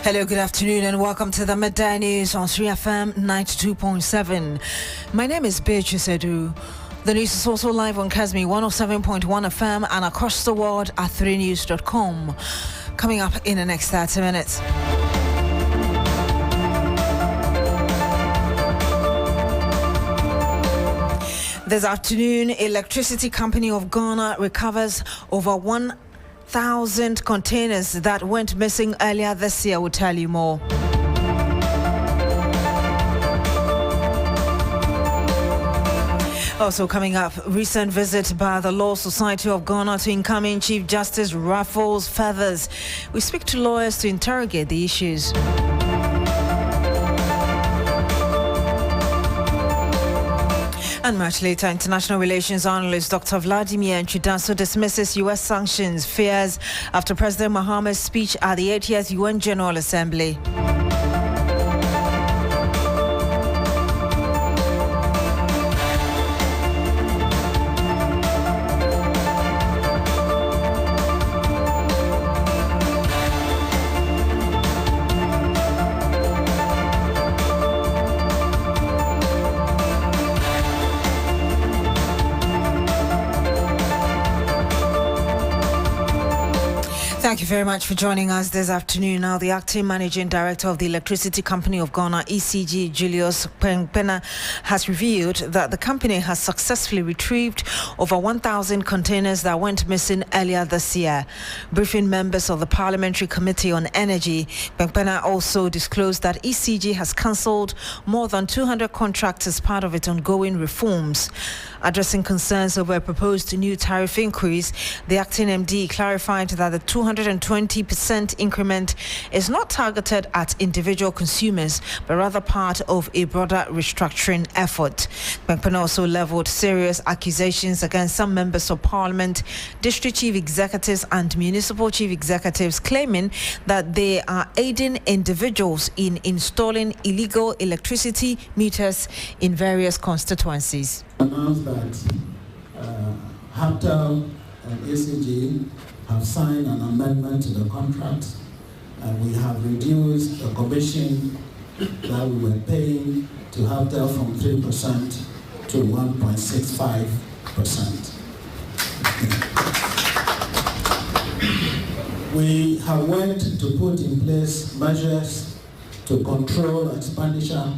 Hello, good afternoon, and welcome to the Midday News on 3FM 92.7. My name is Beatrice Adu. The news is also live on Kasmi 107.1 FM and across the world at 3news.com. Coming up in the next 30 minutes. This afternoon, Electricity Company of Ghana recovers over 1,000 containers that went missing earlier this year. We'll tell you more. Also coming up, recent visit by the Law Society of Ghana to incoming Chief Justice Raffles Feathers. We speak to lawyers to interrogate the issues. And much later, international relations analyst Dr. Vladimir Nchudaso dismisses U.S. sanctions fears after President Mohammed's speech at the 80th UN General Assembly. Thank you very much for joining us this afternoon. Now, the acting managing director of the Electricity Company of Ghana, ECG, Julius Pena, has revealed that the company has successfully retrieved over 1,000 containers that went missing earlier this year. Briefing members of the Parliamentary Committee on Energy, Pena also disclosed that ECG has cancelled more than 200 contracts as part of its ongoing reforms. Addressing concerns over a proposed new tariff increase, the acting MD clarified that the 220% increment is not targeted at individual consumers, but rather part of a broader restructuring effort. Pena also leveled serious accusations against some members of Parliament, district chief executives and municipal chief executives, claiming that they are aiding individuals in installing illegal electricity meters in various constituencies. Announced that HAPTEL and ACG have signed an amendment to the contract, and we have reduced the commission that we were paying to HAPTEL from 3% to 1.65%. We have worked to put in place measures to control expenditure,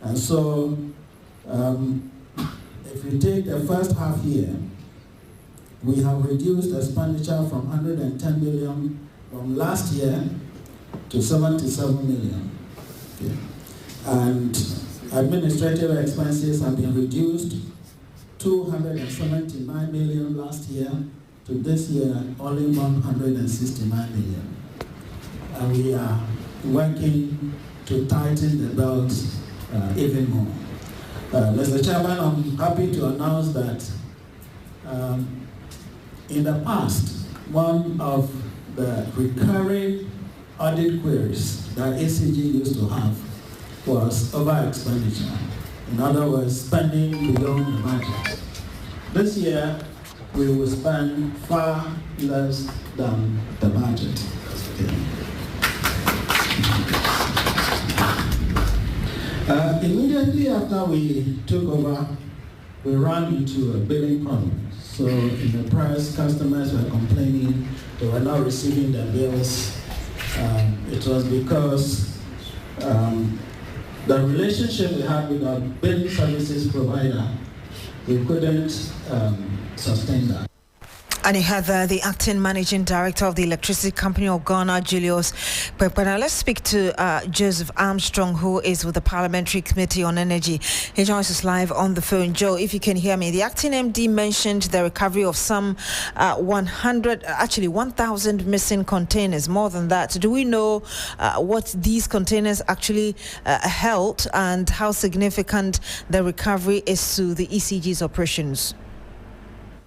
and so if you take the first half year, we have reduced expenditure from 110 million from last year to 77 million. Okay. And administrative expenses have been reduced 279 million last year to this year only 169 million. And we are working to tighten the belt even more. Mr. Chairman, I'm happy to announce that in the past, one of the recurring audit queries that ACG used to have was over expenditure. In other words, spending beyond the budget. This year, we will spend far less than the budget. Immediately after we took over, we ran into a billing problem. So in the press, customers were complaining they were not receiving their bills. It was because the relationship we had with our billing services provider, we couldn't sustain that. And you have the acting managing director of the Electricity Company of Ghana, Julius Pena. Let's speak to Joseph Armstrong, who is with the Parliamentary Committee on Energy. He joins us live on the phone. Joe, if you can hear me, the acting MD mentioned the recovery of some 1,000 missing containers, more than that. Do we know what these containers actually held and how significant the recovery is to the ECG's operations?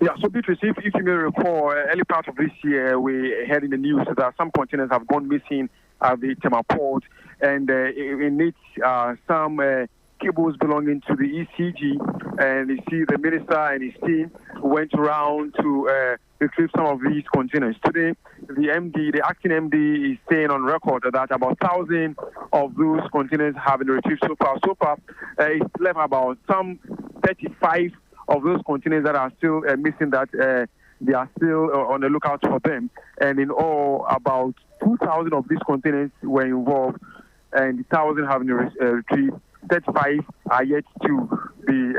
Yeah, so Beatrice, if you may recall, early part of this year, we heard in the news that some containers have gone missing at the Tema port, and in it, some cables belonging to the ECG, and you see the minister and his team went around to retrieve some of these containers. Today, the acting MD is saying on record that about 1,000 of those containers have been retrieved so far. So far, it's left about some 35 of those containers that are still missing, that they are still on the lookout for them. And in all, about 2,000 of these containers were involved, and 1,000 have been retrieved. 35 are yet to be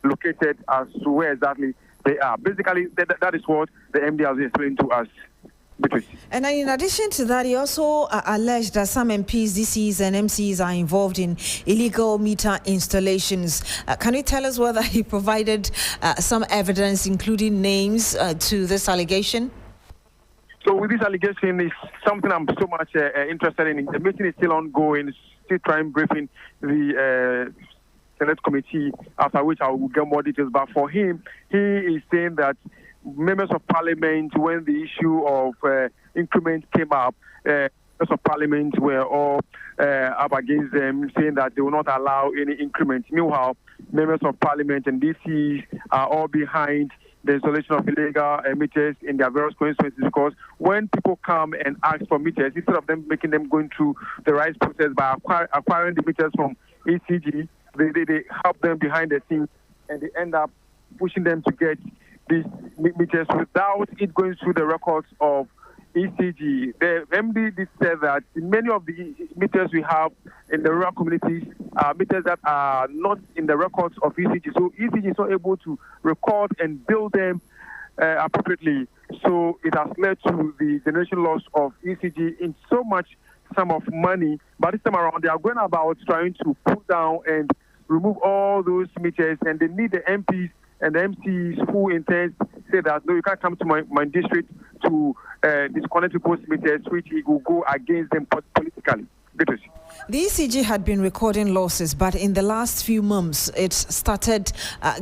located as to where exactly they are. Basically, that is what the MD has explained to us. Beatrice. And in addition to that, he also alleged that some MPs, DCs and MCs are involved in illegal meter installations. Can you tell us whether he provided some evidence, including names, to this allegation? So with this allegation, is something I'm so much interested in. The meeting is still ongoing, still trying briefing the Senate committee, after which I will get more details. But for him, he is saying that members of parliament, when the issue of increment came up, members of parliament were all up against them, saying that they will not allow any increment. Meanwhile, members of parliament and DCs are all behind the installation of illegal meters in their various constituencies, because when people come and ask for meters, instead of them making them going through the right process by acquiring the meters from ECG, they help them behind the scenes, and they end up pushing them to get these meters without it going through the records of ECG. The MD did say that many of the meters we have in the rural communities are meters that are not in the records of ECG. So ECG is not able to record and bill them appropriately. So it has led to the generation loss of ECG in so much sum of money. But this time around, they are going about trying to pull down and remove all those meters, and they need the MPs and the MCs who intend say that, no, you can't come to my district to disconnect people's meters, which will go against them politically. The ECG had been recording losses, but in the last few months, it started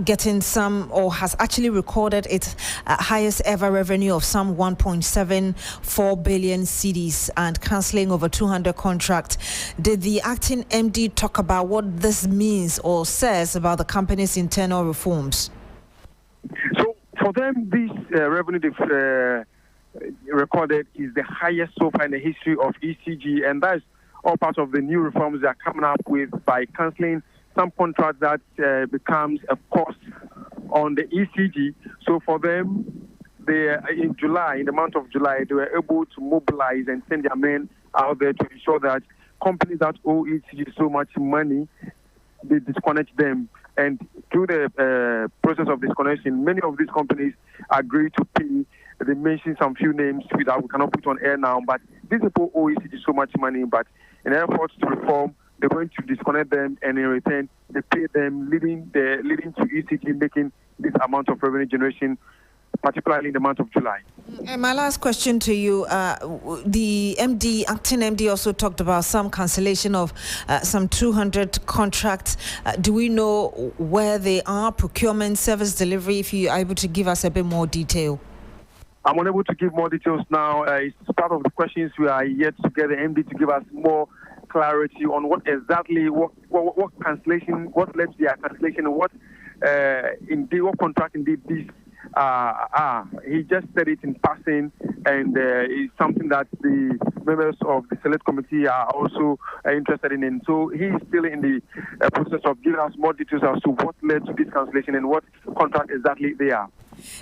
getting some, or has actually recorded its highest ever revenue of some 1.74 billion cedis and cancelling over 200 contracts. Did the acting MD talk about what this means or says about the company's internal reforms? So for them, this revenue they've recorded is the highest so far in the history of ECG, and that's all part of the new reforms they are coming up with by cancelling some contracts that becomes a cost on the ECG. So for them, in the month of July, they were able to mobilize and send their men out there to ensure that companies that owe ECG so much money, they disconnect them. And through the process of disconnection, many of these companies agree to pay. They mentioned some few names that we cannot put on air now, but these people owe ECG so much money, but in efforts to reform, they're going to disconnect them, and in return, they pay them, leading to ECG making this amount of revenue generation, particularly in the month of July. And my last question to you, the acting MD also talked about some cancellation of some 200 contracts. Do we know where they are, procurement, service delivery, if you are able to give us a bit more detail? I'm unable to give more details now. It's part of the questions we are yet to get the MD to give us more clarity on what exactly, what cancellation, what led to their cancellation, and what contract indeed these are. He just said it in passing, and it's something that the members of the Select Committee are also interested in. So he is still in the process of giving us more details as to what led to this cancellation and what contract exactly they are.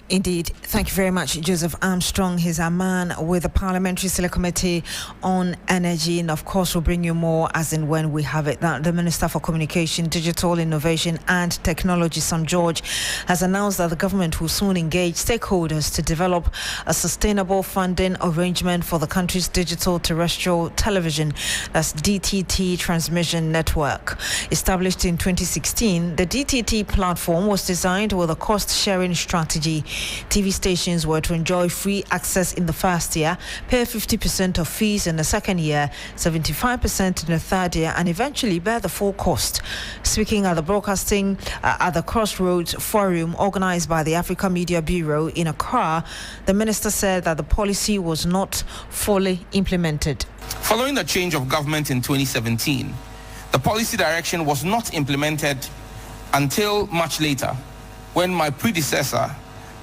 Indeed. Thank you very much, Joseph Armstrong. He's a man with the Parliamentary Select Committee on Energy, and of course we'll bring you more as and when we have it. Now, the Minister for Communication, Digital Innovation and Technology, Sam George, has announced that the government will soon engage stakeholders to develop a sustainable funding arrangement for the country's digital terrestrial television, that's DTT transmission network. Established in 2016, the DTT platform was designed with a cost-sharing strategy. TV stations were to enjoy free access in the first year, pay 50% of fees in the second year, 75% in the third year, and eventually bear the full cost. Speaking at the broadcasting at the Crossroads Forum organized by the Africa Media Bureau in Accra, the minister said that the policy was not fully implemented. Following the change of government in 2017, the policy direction was not implemented until much later, when my predecessor,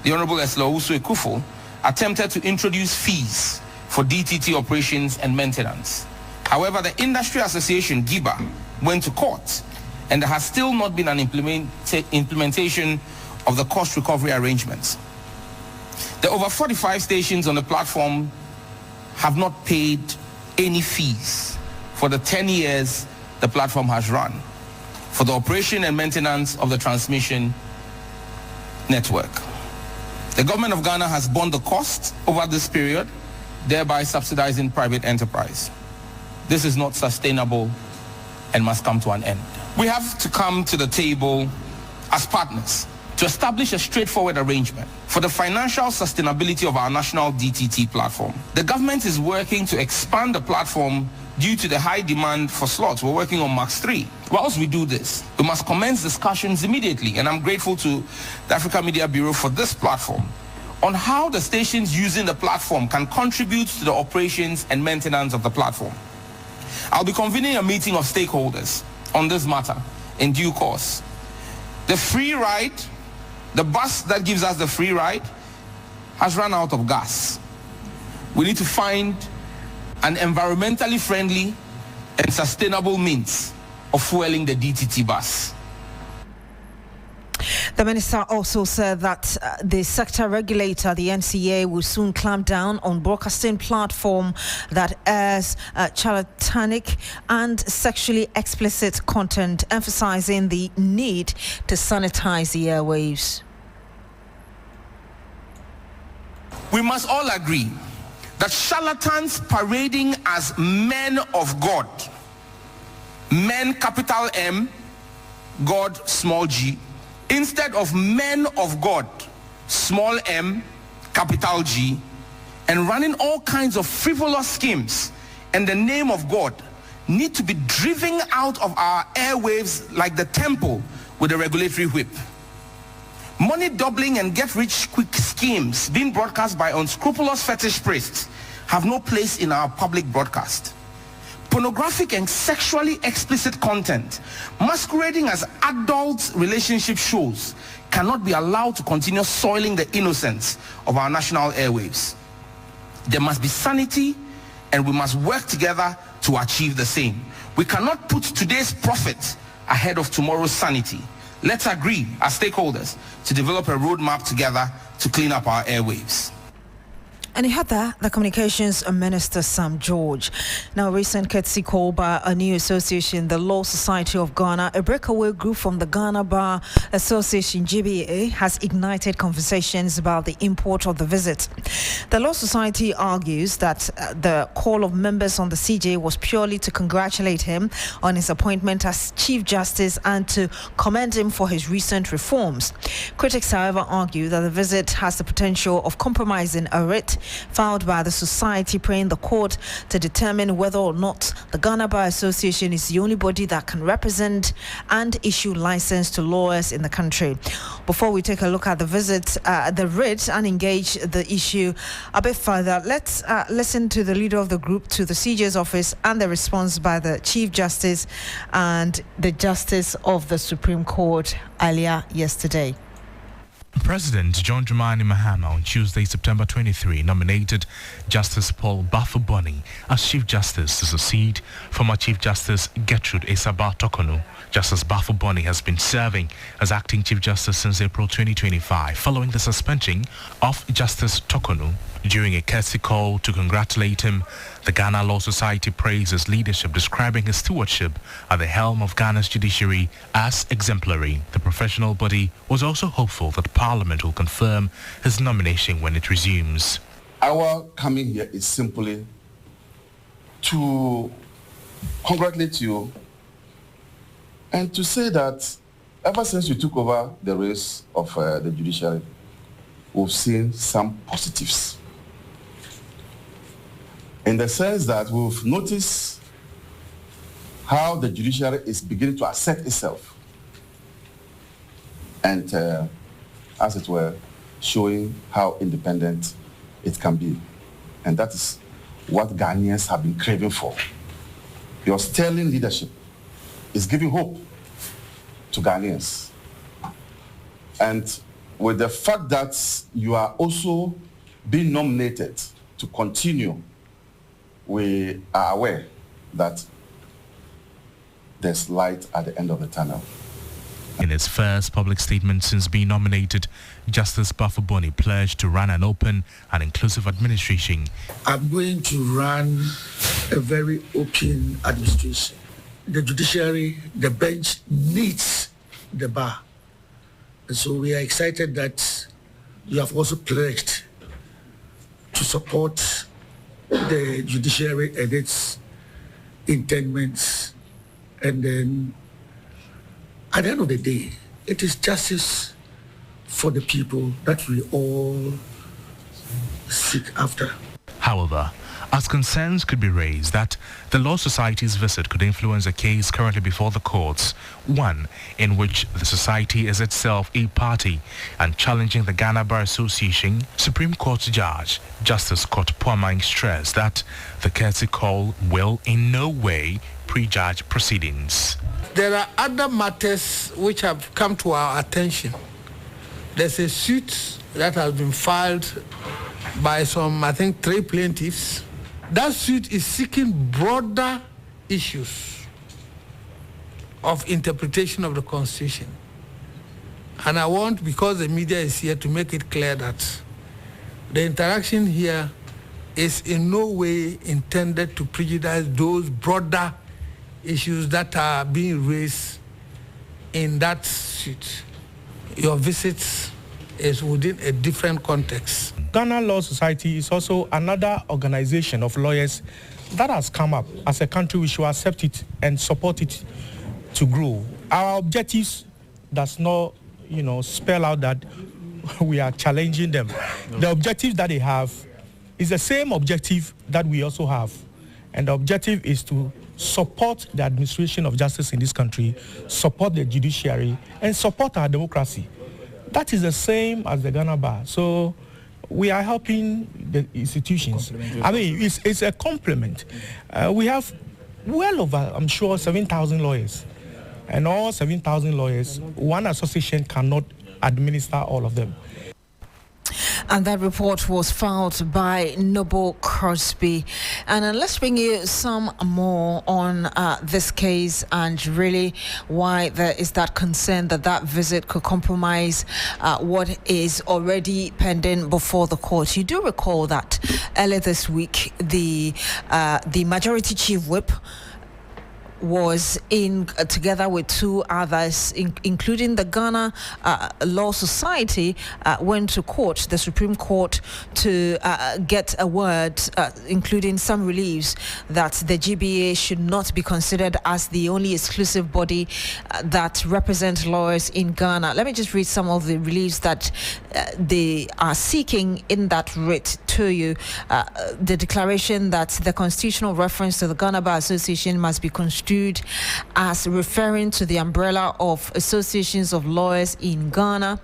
the Honorable Esla Owusu-Ekufo, attempted to introduce fees for DTT operations and maintenance. However, the Industry Association, GIBA, went to court, and there has still not been an implementation of the cost recovery arrangements. The over 45 stations on the platform have not paid any fees for the 10 years the platform has run for the operation and maintenance of the transmission network. The government of Ghana has borne the cost over this period, thereby subsidizing private enterprise. This is not sustainable and must come to an end. We have to come to the table as partners to establish a straightforward arrangement for the financial sustainability of our national DTT platform. The government is working to expand the platform due to the high demand for slots. We're working on Max 3. Whilst we do this, we must commence discussions immediately, and I'm grateful to the Africa Media Bureau for this platform, on how the stations using the platform can contribute to the operations and maintenance of the platform. I'll be convening a meeting of stakeholders on this matter in due course. The free ride, the bus that gives us the free ride, has run out of gas. We need to find an environmentally friendly and sustainable means of fueling the DTT bus. The minister also said that the sector regulator, the NCA, will soon clamp down on broadcasting platform that airs charlatanic and sexually explicit content, emphasizing the need to sanitize the airwaves. We must all agree that charlatans parading as men of God, men capital M, God small g, instead of men of God, small m, capital G, and running all kinds of frivolous schemes in the name of God, need to be driven out of our airwaves like the temple with a regulatory whip. Money doubling and get-rich-quick schemes being broadcast by unscrupulous fetish priests have no place in our public broadcast. Pornographic and sexually explicit content masquerading as adult relationship shows cannot be allowed to continue soiling the innocence of our national airwaves. There must be sanity, and we must work together to achieve the same. We cannot put today's profit ahead of tomorrow's sanity. Let's agree as stakeholders to develop a roadmap together to clean up our airwaves. And you had that, the Communications Minister Sam George. Now, a recent courtesy call by a new association, the Law Society of Ghana, a breakaway group from the Ghana Bar Association, GBA, has ignited conversations about the import of the visit. The Law Society argues that the call of members on the CJ was purely to congratulate him on his appointment as Chief Justice and to commend him for his recent reforms. Critics, however, argue that the visit has the potential of compromising a writ filed by the society, praying the court to determine whether or not the Ghana Bar Association is the only body that can represent and issue license to lawyers in the country. Before we take a look at the visit, the writ, and engage the issue a bit further, let's listen to the leader of the group to the CJ's office and the response by the Chief Justice and the Justice of the Supreme Court earlier yesterday. President John Dramani Mahama on Tuesday, September 23, nominated Justice Paul Bafuboni as Chief Justice to succeed former Chief Justice Gertrude Esaba Tokonu. Justice Bafuboni has been serving as acting Chief Justice since April 2025, following the suspension of Justice Tokonu. During a courtesy call to congratulate him, the Ghana Law Society praised his leadership, describing his stewardship at the helm of Ghana's judiciary as exemplary. The professional body was also hopeful that Parliament will confirm his nomination when it resumes. Our coming here is simply to congratulate you and to say that ever since you took over the reins of the judiciary, we've seen some positives. In the sense that we've noticed how the judiciary is beginning to assert itself and, as it were, showing how independent it can be. And that is what Ghanaians have been craving for. Your sterling leadership is giving hope to Ghanaians. And with the fact that you are also being nominated to continue, we are aware that there's light at the end of the tunnel. In his first public statement since being nominated, Justice Bafuboni pledged to run an open and inclusive administration. I'm going to run a very open administration. The judiciary, the bench needs the bar. And so we are excited that you have also pledged to support the judiciary and its intendments. And then at the end of the day, it is justice for the people that we all seek after. However, as concerns could be raised that the Law Society's visit could influence a case currently before the courts, one in which the society is itself a party and challenging the Ghana Bar Association, Supreme Court Judge Justice Kot Puamang stressed that the courtesy call will in no way prejudge proceedings. There are other matters which have come to our attention. There's a suit that has been filed by some, I think, 3 plaintiffs. That suit is seeking broader issues of interpretation of the Constitution. And I want, because the media is here, to make it clear that the interaction here is in no way intended to prejudice those broader issues that are being raised in that suit. Your visit is within a different context. Ghana Law Society is also another organization of lawyers that has come up as a country. We should accept it and support it to grow. Our objectives does not, spell out that we are challenging them. The objective that they have is the same objective that we also have. And the objective is to support the administration of justice in this country, support the judiciary, and support our democracy. That is the same as the Ghana Bar. So we are helping the institutions. I mean, it's a complement. We have well over, I'm sure, 7,000 lawyers. And all 7,000 lawyers, one association cannot administer all of them. And that report was filed by Noble Crosby. And let's bring you some more on this case and really why there is that concern that visit could compromise what is already pending before the court. You do recall that earlier this week, the Majority Chief Whip was in together with 2 others, including the Ghana Law Society, went to court, the Supreme Court, to get a word, including some reliefs that the GBA should not be considered as the only exclusive body that represents lawyers in Ghana. Let me just read some of the reliefs that they are seeking in that writ to you. The declaration that the constitutional reference to the Ghana Bar Association must be construed as referring to the umbrella of associations of lawyers in Ghana,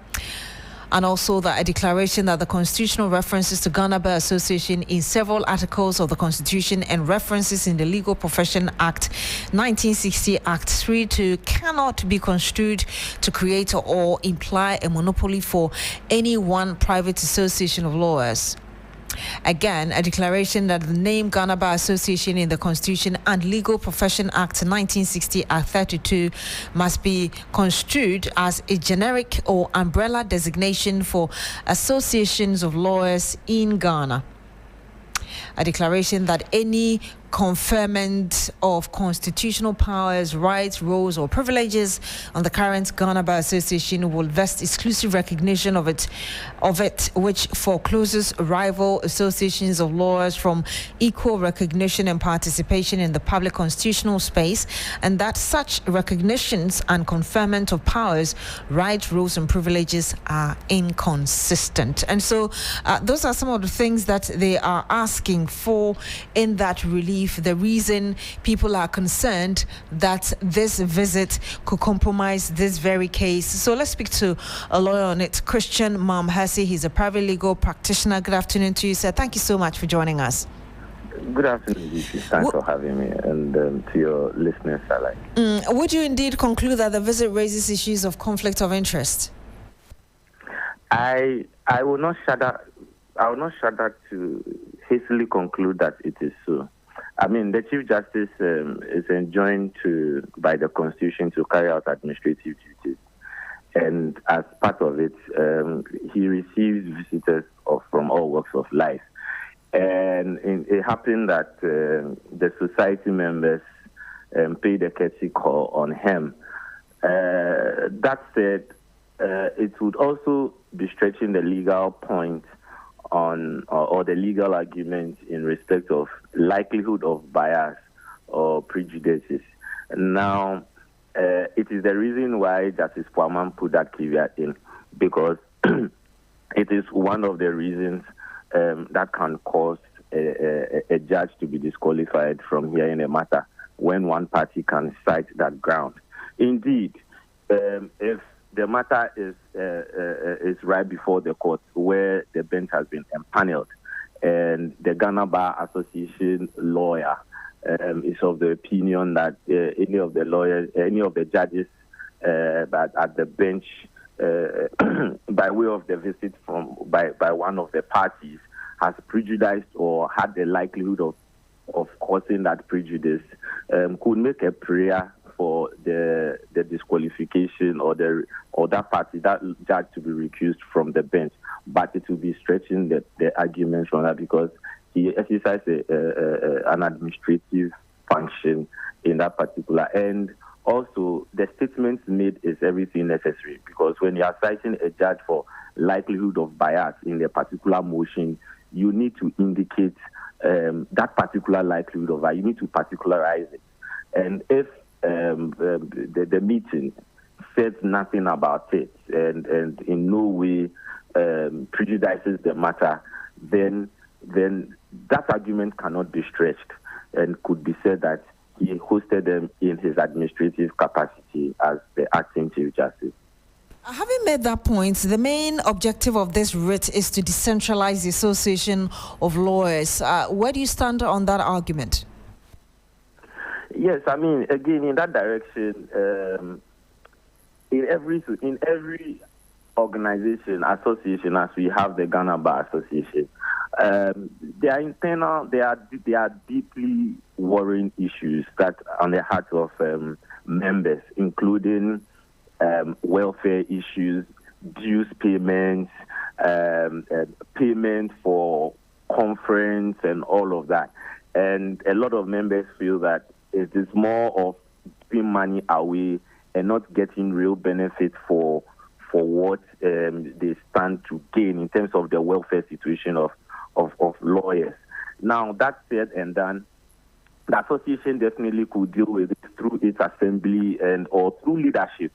and also that a declaration that the constitutional references to Ghana Bar Association in several articles of the Constitution and references in the Legal Profession Act 1960 Act 3.2 cannot be construed to create or imply a monopoly for any one private association of lawyers. Again, a declaration that the name Ghana Bar Association in the Constitution and Legal Profession Act 1960 Act 32 must be construed as a generic or umbrella designation for associations of lawyers in Ghana. A declaration that any conferment of constitutional powers, rights, roles, or privileges on the current Ghana Bar Association will vest exclusive recognition of it, which forecloses rival associations of lawyers from equal recognition and participation in the public constitutional space, and that such recognitions and conferment of powers, rights, roles, and privileges are inconsistent. And so those are some of the things that they are asking for in that relief. The reason people are concerned that this visit could compromise this very case. So let's speak to a lawyer on it, Christian Mamhasi. He's a private legal practitioner. Good afternoon to you, sir. Thank you so much for joining us. Good afternoon, Beatrice. Thanks for having me, and to your listeners alike. Would you indeed conclude that the visit raises issues of conflict of interest? I will not shudder to hastily conclude that it is so. I mean, the Chief Justice is enjoined by the Constitution to carry out administrative duties. And as part of it, he receives visitors from all walks of life. And it happened that the society members paid a courtesy call on him. That said, it would also be stretching the legal point on or the legal argument in respect of likelihood of bias or prejudices. Now, it is the reason why Justice Puaman put that caveat in, because it is one of the reasons that can cause a judge to be disqualified from hearing a matter when one party can cite that ground. Indeed, if the matter is right before the court where the bench has been empaneled, and the Ghana Bar Association lawyer is of the opinion that any of the judges at the bench, by way of the visit by one of the parties, has prejudiced or had the likelihood of causing that prejudice, could make a prayer for the disqualification or that party, that judge, to be recused from the bench. But it will be stretching the argument from that, because he exercised an administrative function in that particular. And also, the statements made is everything necessary, because when you are citing a judge for likelihood of bias in a particular motion, you need to indicate that particular likelihood of bias. You need to particularize it. And if the meeting says nothing about it and in no way prejudices the matter, then that argument cannot be stretched and could be said that he hosted them in his administrative capacity as the acting Chief Justice. Having made that point, the main objective of this writ is to decentralize the Association of Lawyers. Where do you stand on that argument? Yes, I mean, again, in that direction, in every organization, association, as we have the Ghana Bar Association, they are internal. They are deeply worrying issues that are on the hearts of members, including welfare issues, dues payments, payment for conference, and all of that. And a lot of members feel that it is more of giving money away and not getting real benefit for what they stand to gain in terms of the welfare situation of lawyers. Now, that said and done, the association definitely could deal with it through its assembly or through leadership,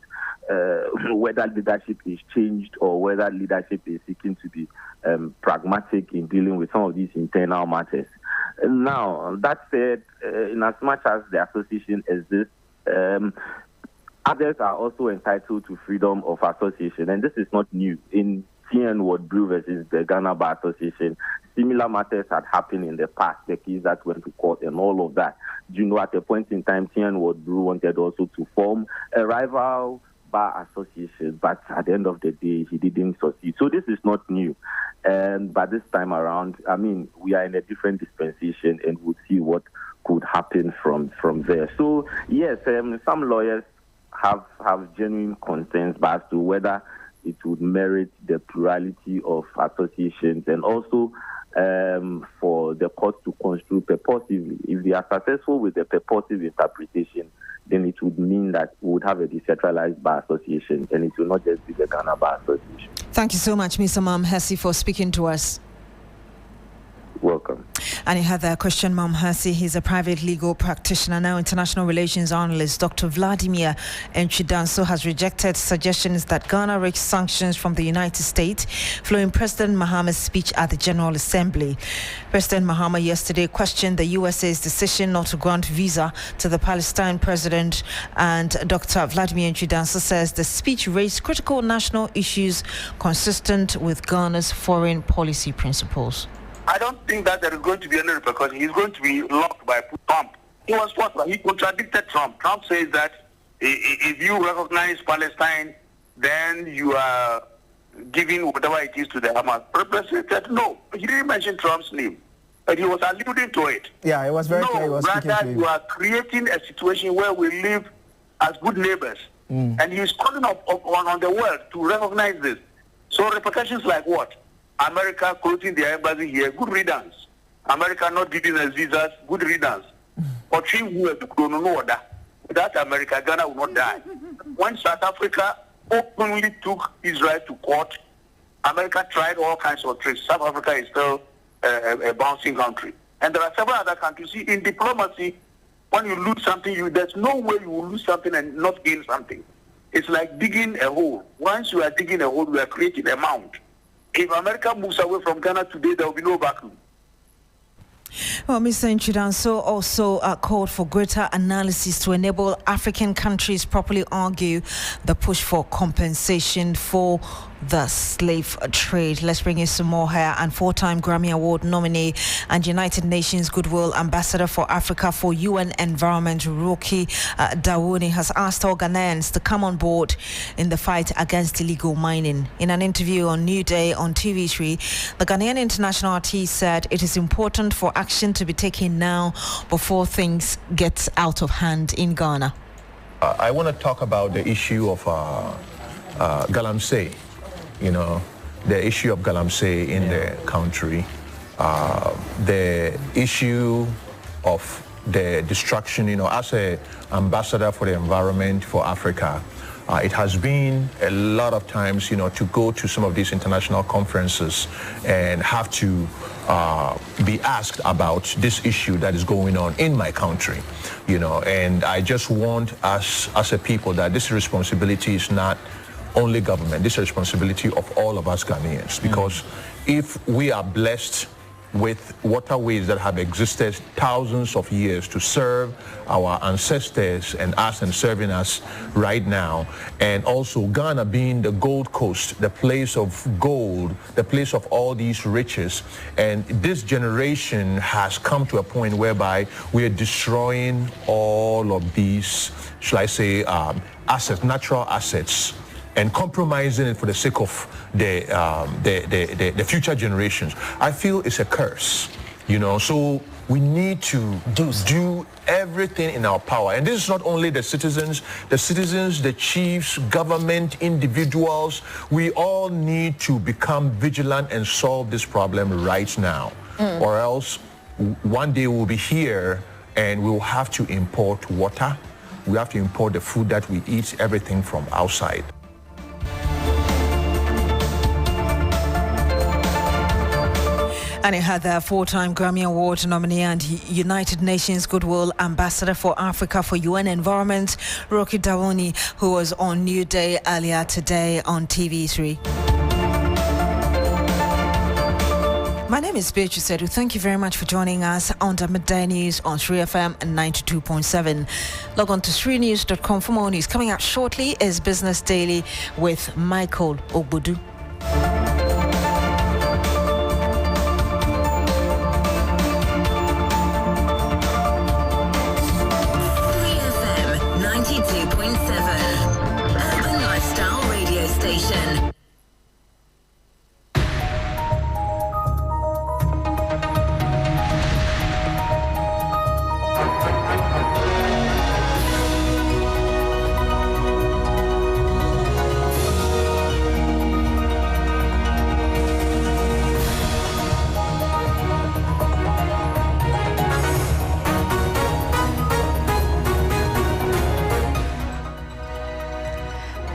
whether leadership is changed or whether leadership is seeking to be pragmatic in dealing with some of these internal matters. Now, that said, in as much as the association exists, others are also entitled to freedom of association, and this is not new. In TN Ward Brew versus the Ghana Bar Association, similar matters had happened in the past, the case that went to court and all of that. You know, at a point in time, TN Ward Brew wanted also to form a rival bar association, but at the end of the day, he didn't succeed. So this is not new. But this time around, I mean, we are in a different dispensation, and we'll see what could happen from there. So yes, some lawyers have genuine concerns as to whether it would merit the plurality of associations, and also for the court to construe purposively. If they are successful with the purposive interpretation, then it would mean that we would have a decentralized bar association, and it will not just be the Ghana Bar Association. Thank you so much, Mr. Mamhasi, for speaking to us. Welcome. And you had that question, Mamhasi. He's a private legal practitioner, now international relations analyst. Dr. Vladimir Nchidanso has rejected suggestions that Ghana risk sanctions from the United States following President Mahama's speech at the General Assembly. President Mahama yesterday questioned the USA's decision not to grant visa to the Palestine president, and Dr. Vladimir Nchidanso says the speech raised critical national issues consistent with Ghana's foreign policy principles. I don't think that there is going to be any repercussion. He's going to be locked by Trump. He was forced, he contradicted Trump. Trump says that if you recognize Palestine, then you are giving whatever it is to the Hamas. The president said no. He didn't mention Trump's name, but he was alluding to it. Yeah, it was very clear. He was rather you are creating a situation where we live as good neighbors. And he's calling on the world to recognize this. So repercussions like what? America closing their embassy here, good riddance. America not giving us visas, good riddance. Or without America, Ghana will not die. When South Africa openly took Israel to court, America tried all kinds of tricks. South Africa is still a bouncing country. And there are several other countries. See, in diplomacy, when you lose something, there's no way you will lose something and not gain something. It's like digging a hole. Once you are digging a hole, you are creating a mound. If America moves away from Ghana today, there will be no vacuum. Well, Mr. Nchidanso also called for greater analysis to enable African countries properly argue the push for compensation for the slave trade. Let's bring in some more here. And four-time Grammy Award nominee and United Nations Goodwill Ambassador for Africa for UN Environment, Rocky Dawuni, has asked all Ghanaians to come on board in the fight against illegal mining. In an interview on New Day on TV3, the Ghanaian international artist said it is important for action to be taken now before things get out of hand in Ghana. I want to talk about the issue of galamsey. You know, the issue of galamsey in the country, the issue of the destruction, you know, as an ambassador for the environment for Africa, it has been a lot of times, you know, to go to some of these international conferences and have to be asked about this issue that is going on in my country, you know, and I just want us as a people that this responsibility is not only government, this is a responsibility of all of us Ghanaians, because if we are blessed with waterways that have existed thousands of years to serve our ancestors and us and serving us right now, and also Ghana being the Gold Coast, the place of gold, the place of all these riches, and this generation has come to a point whereby we are destroying all of these, shall I say, assets, natural assets, and compromising it for the sake of the future generations. I feel it's a curse, you know, so we need to do everything in our power. And this is not only the citizens, the chiefs, government, individuals. We all need to become vigilant and solve this problem right now. Or else one day we'll be here and we'll have to import water. We have to import the food that we eat, everything from outside. And it had the four-time Grammy Award nominee and United Nations Goodwill Ambassador for Africa for UN Environment, Rocky Dawuni, who was on New Day earlier today on TV3. My name is Beatrice Adu. Thank you very much for joining us on the Midday News on 3FM 92.7. Log on to 3news.com for more news. Coming up shortly is Business Daily with Michael Ogbudu. 92.7 Urban Lifestyle Radio Station.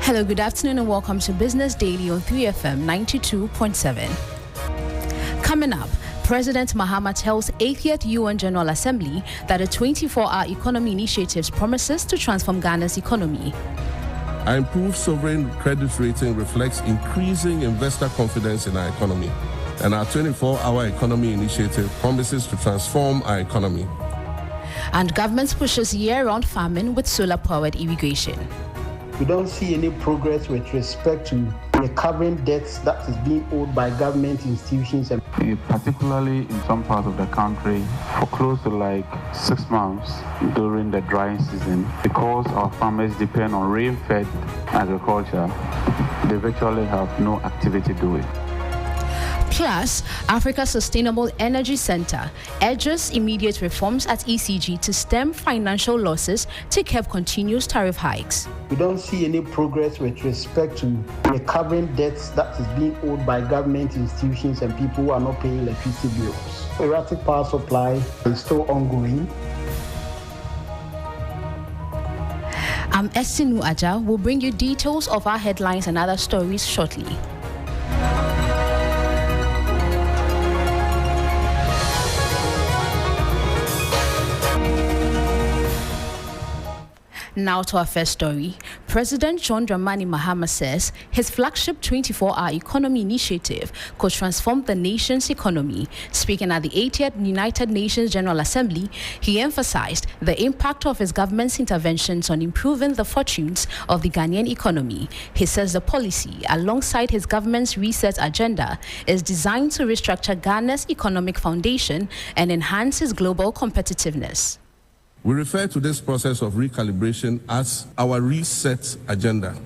Hello, good afternoon and welcome to Business Daily on 3FM 92.7. Coming up, President Mahama tells 80th UN General Assembly that a 24-hour economy initiative promises to transform Ghana's economy. Our improved sovereign credit rating reflects increasing investor confidence in our economy, and our 24-hour economy initiative promises to transform our economy. And government pushes year-round farming with solar-powered irrigation. We don't see any progress with respect to recovering debts that is being owed by government institutions. And particularly in some parts of the country, for close to like 6 months during the dry season, because our farmers depend on rain-fed agriculture, they virtually have no activity doing. Plus, Africa's Sustainable Energy Center urges immediate reforms at ECG to stem financial losses to curb continuous tariff hikes. We don't see any progress with respect to recovering debts that is being owed by government institutions and people who are not paying electricity bills. Erratic power supply is still ongoing. I'm Estinu Aja. We'll bring you details of our headlines and other stories shortly. Now to our first story. President John Dramani Mahama says his flagship 24-hour economy initiative could transform the nation's economy. Speaking at the 80th United Nations General Assembly, he emphasized the impact of his government's interventions on improving the fortunes of the Ghanaian economy. He says the policy, alongside his government's reset agenda, is designed to restructure Ghana's economic foundation and enhance its global competitiveness. We refer to this process of recalibration as our reset agenda.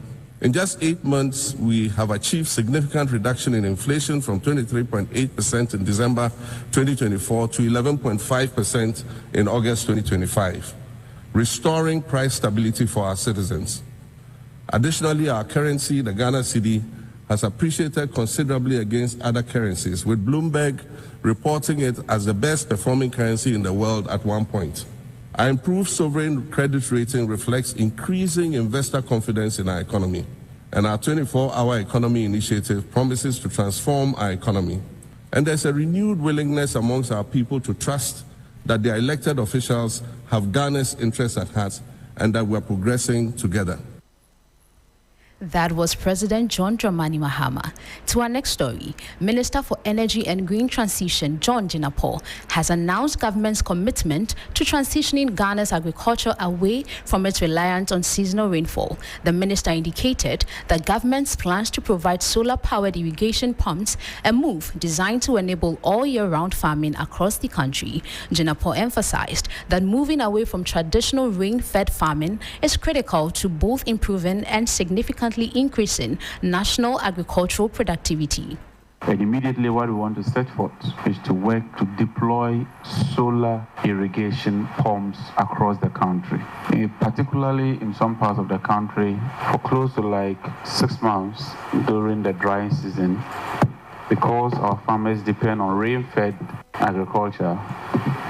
In just 8 months, we have achieved significant reduction in inflation from 23.8% in December 2024 to 11.5% in August 2025, restoring price stability for our citizens. Additionally, our currency, the Ghana cedi, has appreciated considerably against other currencies, with Bloomberg reporting it as the best performing currency in the world at one point. Our improved sovereign credit rating reflects increasing investor confidence in our economy, and our 24-hour economy initiative promises to transform our economy. And there's a renewed willingness amongst our people to trust that their elected officials have Ghana's interests at heart and that we're progressing together. That was President John Dramani Mahama. To our next story, Minister for Energy and Green Transition John Jinapor has announced government's commitment to transitioning Ghana's agriculture away from its reliance on seasonal rainfall. The minister indicated that government's plans to provide solar-powered irrigation pumps, a move designed to enable all year-round farming across the country. Jinapor emphasized that moving away from traditional rain-fed farming is critical to both improving and significantly increasing national agricultural productivity. And immediately what we want to set forth is to work to deploy solar irrigation pumps across the country. Particularly in some parts of the country, for close to like 6 months during the dry season, because our farmers depend on rain-fed agriculture,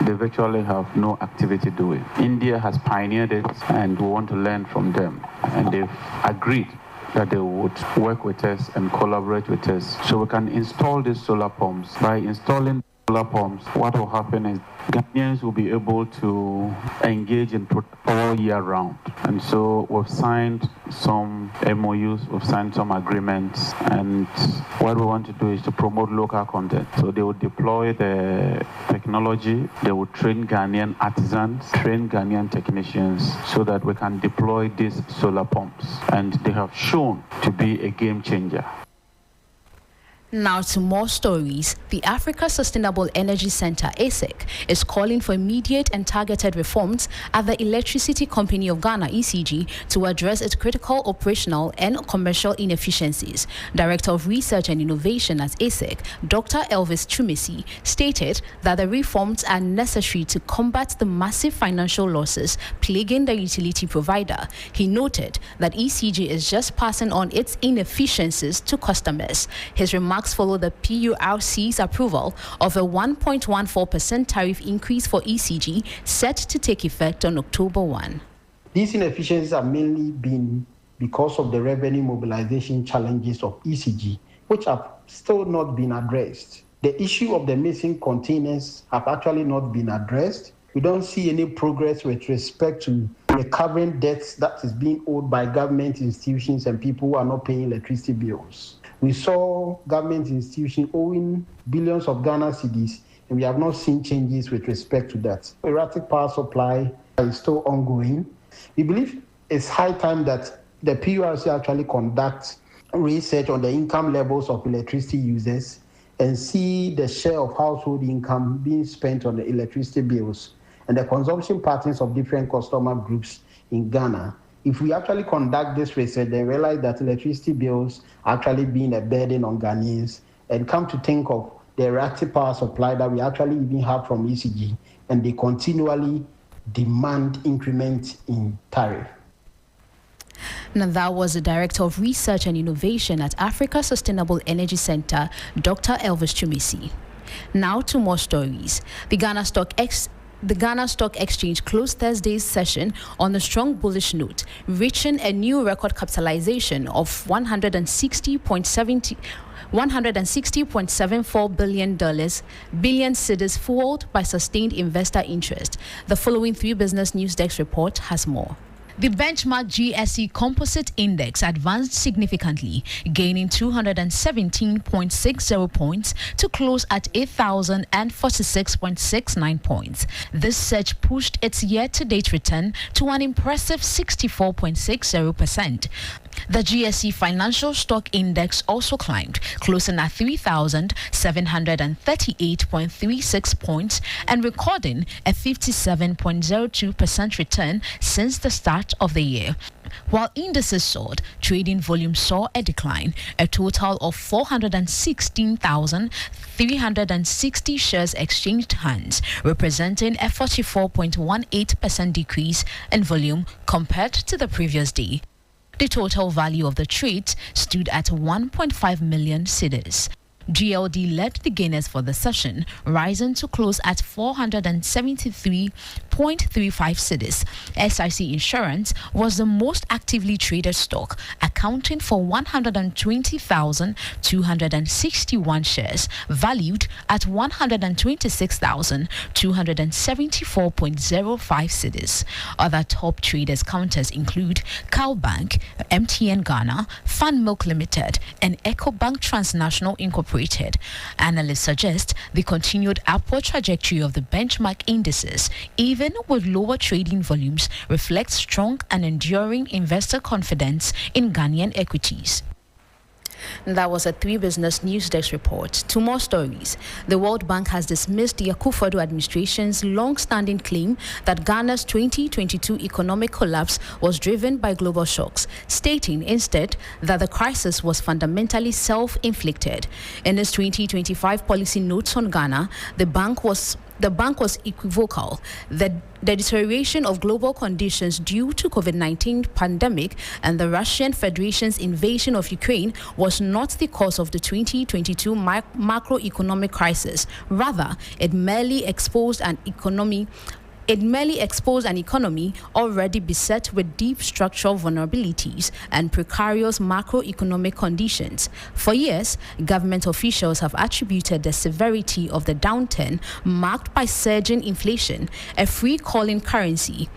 they virtually have no activity doing. India has pioneered it, and we want to learn from them. And they've agreed that they would work with us and collaborate with us so we can install these solar pumps. By installing solar pumps, what will happen is Ghanaians will be able to engage in all year round. And so we've signed some MOUs, we've signed some agreements, and what we want to do is to promote local content. So they will deploy the technology, they will train Ghanaian artisans, train Ghanaian technicians so that we can deploy these solar pumps. And they have shown to be a game changer. Now to more stories. The Africa Sustainable Energy Center, ASEC, is calling for immediate and targeted reforms at the Electricity Company of Ghana, ECG, to address its critical operational and commercial inefficiencies. Director of Research and Innovation at ASEC, Dr. Elvis Chumesi, stated that the reforms are necessary to combat the massive financial losses plaguing the utility provider. He noted that ECG is just passing on its inefficiencies to customers. His remarks follow the PURC's approval of a 1.14% tariff increase for ECG set to take effect on October 1. These inefficiencies have mainly been because of the revenue mobilization challenges of ECG, which have still not been addressed. The issue of the missing containers have actually not been addressed. We don't see any progress with respect to recovering debts that is being owed by government institutions and people who are not paying electricity bills. We saw government institutions owing billions of Ghana cedis, and we have not seen changes with respect to that. Erratic power supply is still ongoing. We believe it's high time that the PURC actually conducts research on the income levels of electricity users and see the share of household income being spent on the electricity bills and the consumption patterns of different customer groups in Ghana. If we actually conduct this research, then realize that electricity bills are actually being a burden on Ghanaians, and come to think of the reactive power supply that we actually even have from ECG, and they continually demand increment in tariff. Now, that was the Director of Research and Innovation at Africa Sustainable Energy Center, Dr. Elvis Chumisi. Now to more stories. The Ghana Stock Exchange closed Thursday's session on a strong bullish note, reaching a new record capitalization of $160.74 billion cedis, fueled by sustained investor interest. The following 3 Business News Desk report has more. The benchmark GSE Composite Index advanced significantly, gaining 217.60 points to close at 8,046.69 points. This surge pushed its year-to-date return to an impressive 64.60%. The GSE Financial Stock Index also climbed, closing at 3,738.36 points and recording a 57.02% return since the start of the year. While indices soared, trading volume saw a decline. A total of 416,360 shares exchanged hands, representing a 44.18% decrease in volume compared to the previous day. The total value of the trade stood at 1.5 million cedis. GLD led the gainers for the session, rising to close at 473.35 cedis. SIC Insurance was the most actively traded stock, accounting for 120,261 shares, valued at 126,274.05 cedis. Other top traders counters include Cowbank, MTN Ghana, Fan Milk Limited, and EcoBank Transnational Incorporated. Analysts suggest the continued upward trajectory of the benchmark indices, even with lower trading volumes, reflects strong and enduring investor confidence in Ghanaian equities. That was a 3 Business News Desk report. 2 more stories. The World Bank has dismissed the Akufo-Addo administration's long-standing claim that Ghana's 2022 economic collapse was driven by global shocks, stating instead that the crisis was fundamentally self-inflicted. In its 2025 policy notes on Ghana, the bank was equivocal. The deterioration of global conditions due to COVID-19 pandemic and the Russian Federation's invasion of Ukraine was not the cause of the 2022 macroeconomic crisis. Rather, it merely exposed an economy already beset with deep structural vulnerabilities and precarious macroeconomic conditions. For years, government officials have attributed the severity of the downturn, marked by surging inflation, a free falling currency,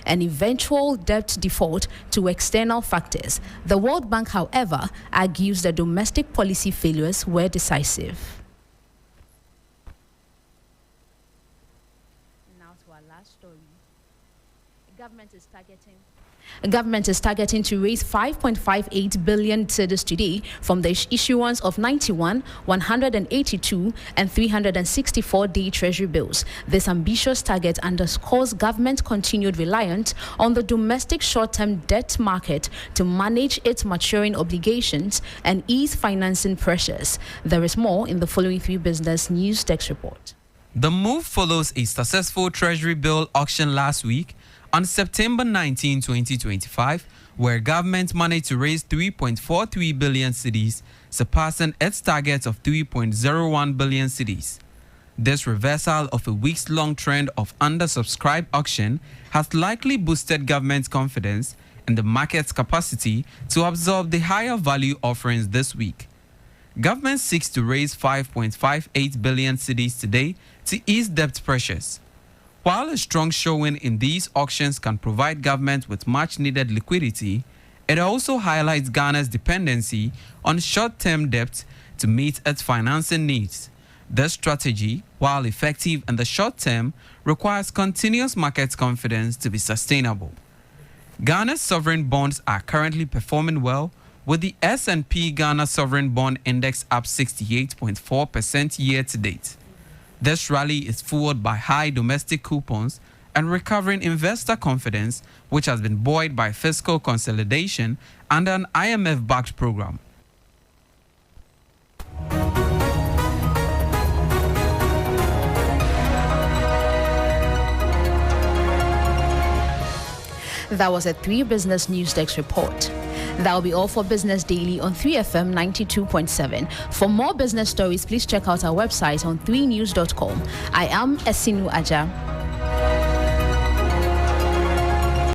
and eventual debt default, to external factors. The World Bank, however, argues that domestic policy failures were decisive. Government is targeting to raise 5.58 billion cedis today from the issuance of 91, 182, and 364-day treasury bills. This ambitious target underscores government's continued reliance on the domestic short-term debt market to manage its maturing obligations and ease financing pressures. There is more in the following 3 Business News Desk report. The move follows a successful treasury bill auction last week on September 19, 2025, where government managed to raise 3.43 billion cedis, surpassing its target of 3.01 billion cedis. This reversal of a weeks-long trend of undersubscribed auction has likely boosted government's confidence in the market's capacity to absorb the higher value offerings this week. Government seeks to raise 5.58 billion cedis today to ease debt pressures. While a strong showing in these auctions can provide government with much-needed liquidity, it also highlights Ghana's dependency on short-term debt to meet its financing needs. This strategy, while effective in the short term, requires continuous market confidence to be sustainable. Ghana's sovereign bonds are currently performing well, with the S&P Ghana Sovereign Bond Index up 68.4% year to date. This rally is fueled by high domestic coupons and recovering investor confidence, which has been buoyed by fiscal consolidation under an IMF-backed program. That was a 3 Business News Desk report. That will be all for Business Daily on 3FM 92.7. For more business stories, please check out our website on 3news.com. I am Esinu Aja.